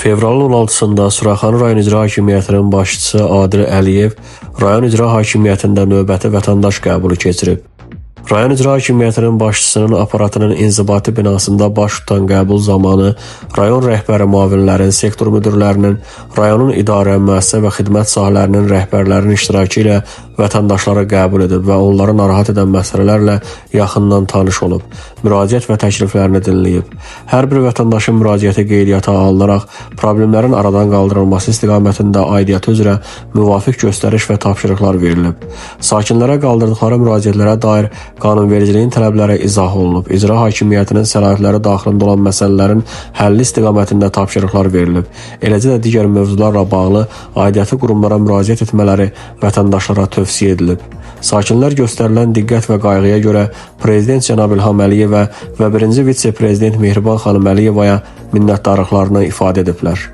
Fevralın 16-sında Suraxanı rayon icra hakimiyyətinin başçısı Adil Əliyev rayon icra hakimiyyətində növbəti vətəndaş qəbulu keçirib. Rayon icra hakimiyyətinin başçısının aparatının inzibati binasında baş tutan qəbul zamanı rayon rəhbəri müavinlərin, sektor müdürlərinin, rayonun idarə, müəssisə və xidmət sahələrinin rəhbərlərinin iştirakı ilə vətəndaşları qəbul edib və onları narahat edən məsələlərlə yaxından tanış olub, müraciət və təkliflərini dinləyib. Hər bir vətəndaşın müraciəti qeydiyyata alınaraq problemlərin aradan qaldırılması istiqamətində aidiyyatı üzrə müvafiq göstəriş və tapşırıqlar verilib. Sakinlərə qaldırdıqları müraciətlərə dair qanunvericiliyin tələbləri izah olunub. İcra hakimiyyətinin səlahiyyətləri daxilində olan məsələlərin həlli istiqamətində tapşırıqlar verilib. Eləcə də digər mövzularla bağlı aidiyyatı qurumlara müraciət etmələri vətəndaşlara tövsiyə edilib. Sakinlər göstərilən diqqət və qayğıya görə Prezident cənab İlham Əliyevə və 1-ci vitse-prezident Mehriban xanım Əliyevaya minnətdarlıqlarını ifadə ediblər.